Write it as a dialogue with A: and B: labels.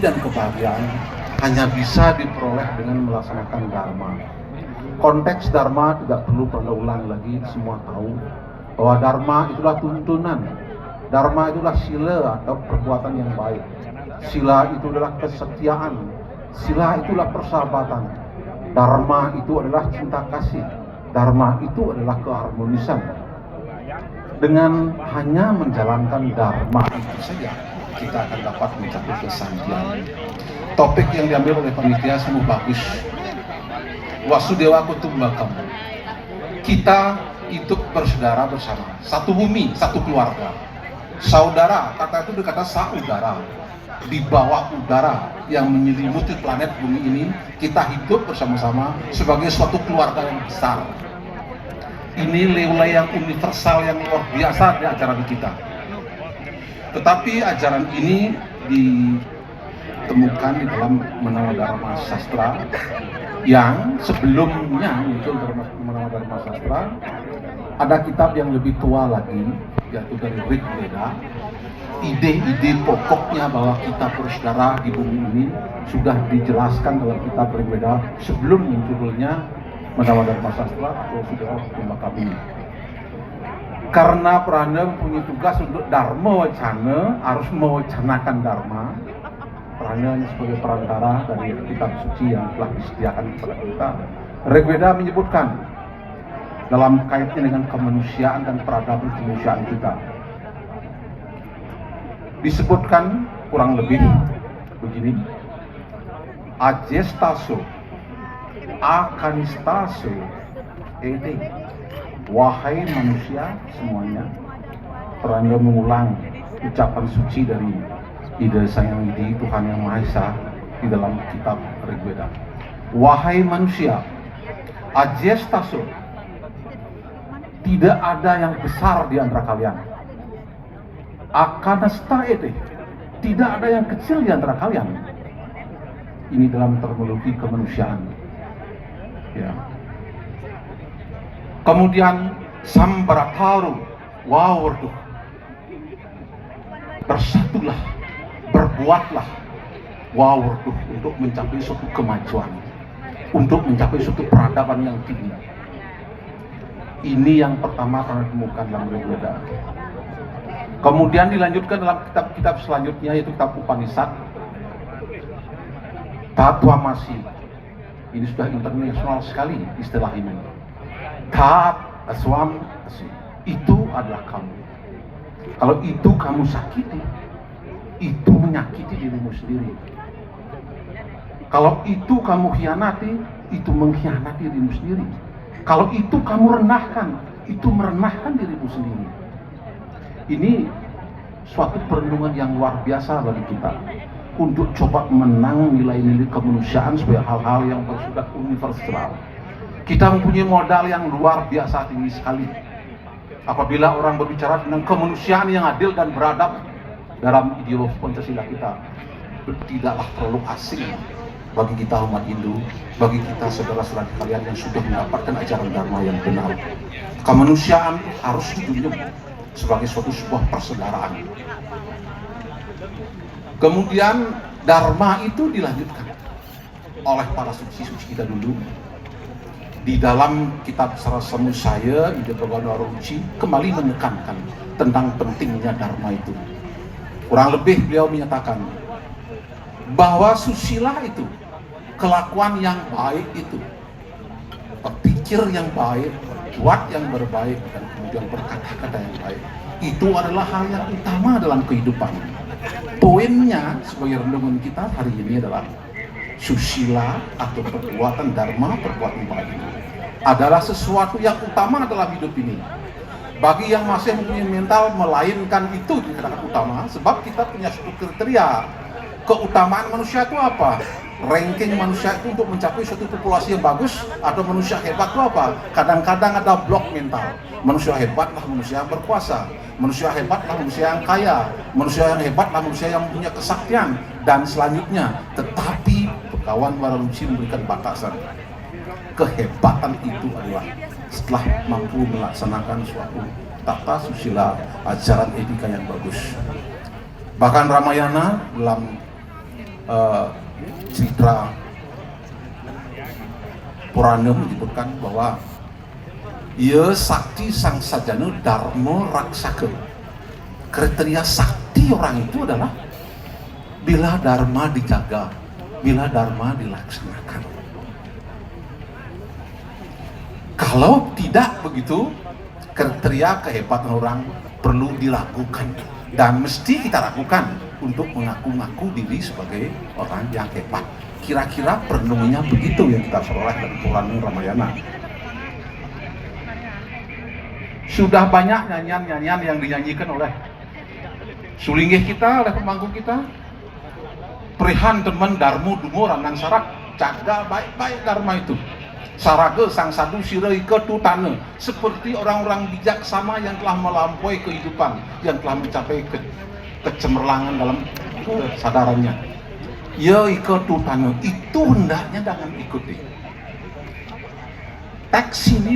A: dan kebahagiaan hanya bisa diperoleh dengan melaksanakan dharma. Konteks dharma tidak perlu ulang lagi, semua tahu bahwa dharma itulah tuntunan. Dharma itulah sila atau perbuatan yang baik. Sila itu adalah kesetiaan. Sila itulah persahabatan. Dharma itu adalah cinta kasih. Dharma itu adalah keharmonisan. Dengan hanya menjalankan dharma itu saja, kita akan dapat mencapai kesanjian. Topik yang diambil oleh panitia sungguh bagus. Wasudewa Kutumbakam. Kita hidup bersaudara bersama, satu bumi, satu keluarga. Saudara, kata itu berkata saudara. Di bawah udara yang menyelimuti planet bumi ini, kita hidup bersama-sama sebagai suatu keluarga yang besar. Ini nilai yang universal yang luar biasa diajaran kita. Tetapi ajaran ini ditemukan di dalam Menawa Dharma Sastra yang sebelumnya muncul dalam Menawa Dharma Sastra. Ada kitab yang lebih tua lagi, yaitu dari Rig Veda. Ide-ide pokoknya bahwa kita bersaudara di bumi ini sudah dijelaskan dalam kitab Rig Veda sebelum munculnya Menawa Dharma Sastra atau Wasudewa Kutumbakam ini. Karena Prana mempunyai tugas untuk dharma wacana, harus mewacanakan dharma. Prana sebagai perantara dari kitab suci yang telah disediakan kepada kita. Rig Veda menyebutkan dalam kaitannya dengan kemanusiaan dan peradaban kemanusiaan kita. Disebutkan kurang lebih begini: Ajestaso, Akanistaso, Ede. Wahai manusia semuanya, Prana mengulang ucapan suci dari Ida Sang Widi Tuhan Yang Maha Esa di dalam kitab Rig Veda. Wahai manusia, Ajestaso, tidak ada yang besar di antara kalian. Akanastaete, tidak ada yang kecil di antara kalian. Ini dalam terminologi kemanusiaan. Ya. Kemudian Sambarataru Wawardu, bersatulah, berbuatlah Wawardu untuk mencapai suatu kemajuan, untuk mencapai suatu peradaban yang tinggi. Ini yang pertama pernah ditemukan dalam Rig Veda. Kemudian dilanjutkan dalam kitab-kitab selanjutnya, yaitu kitab Upanishad, Tatwamasi. Ini sudah internasional sekali istilah ini. Tatwamasi, itu adalah kamu. Kalau itu kamu sakiti, itu menyakiti dirimu sendiri. Kalau itu kamu khianati, itu mengkhianati dirimu sendiri. Kalau itu kamu rendahkan, itu merendahkan dirimu sendiri. Ini suatu perenungan yang luar biasa bagi kita untuk coba menang nilai-nilai kemanusiaan sebagai hal-hal yang bersifat universal. Kita mempunyai modal yang luar biasa tinggi sekali. Apabila orang berbicara tentang kemanusiaan yang adil dan beradab dalam ideologi Pancasila kita, tidaklah terlalu asing bagi kita umat Hindu, bagi kita saudara-saudara kalian yang sudah mendapatkan ajaran Dharma yang benar. Kemanusiaan harus dijunjung sebagai suatu sebuah persaudaraan. Kemudian Dharma itu dilanjutkan oleh para suci-suci kita dulu. Di dalam kitab Sarasamusaya, Ida Bhagavata Ruci kembali menekankan tentang pentingnya Dharma itu. Kurang lebih beliau menyatakan bahwa susila itu, kelakuan yang baik itu, berpikir yang baik, berbuat yang berbaik, dan kemudian berkata-kata yang baik, itu adalah hal yang utama dalam kehidupan. Poinnya sebagai renungan kita hari ini adalah susila atau perbuatan dharma, perbuatan baik adalah sesuatu yang utama dalam hidup ini. Bagi yang masih mempunyai mental melainkan itu dikatakan utama, sebab kita punya suatu kriteria. Keutamaan manusia itu apa? Ranking manusia itu untuk mencapai suatu populasi yang bagus atau manusia hebat itu apa? Kadang-kadang ada blok mental. Manusia hebatlah manusia yang berkuasa, manusia hebatlah manusia yang kaya, manusia yang hebatlah manusia yang punya kesaktian, dan selanjutnya. Tetapi kawan Wararuci memberikan batasan. Kehebatan itu adalah setelah mampu melaksanakan suatu tata susila, ajaran etika yang bagus. Bahkan Ramayana dalam cerita Purana menyebutkan bahwa ia sakti sang sajana dharma raksaka. Kriteria sakti orang itu adalah bila dharma dijaga, bila dharma dilaksanakan. Kalau tidak begitu, kriteria kehebatan orang perlu dilakukan dan mesti kita lakukan untuk mengaku-ngaku diri sebagai orang yang hebat. Kira-kira perenungannya begitu yang kita peroleh dari Purana Ramayana. Sudah banyak nyanyian-nyanyian yang dinyanyikan oleh sulinggih kita, oleh pemangku kita. Perihan teman darmu dumo ranang sarak, jaga baik-baik dharma itu. Saraga sang sadu sirai ketutana, seperti orang-orang bijaksana yang telah melampaui kehidupan, yang telah mencapai kecemerlangan dalam kesadarannya. Ya ketutana, itu hendaknya jangan ikuti. Teks ini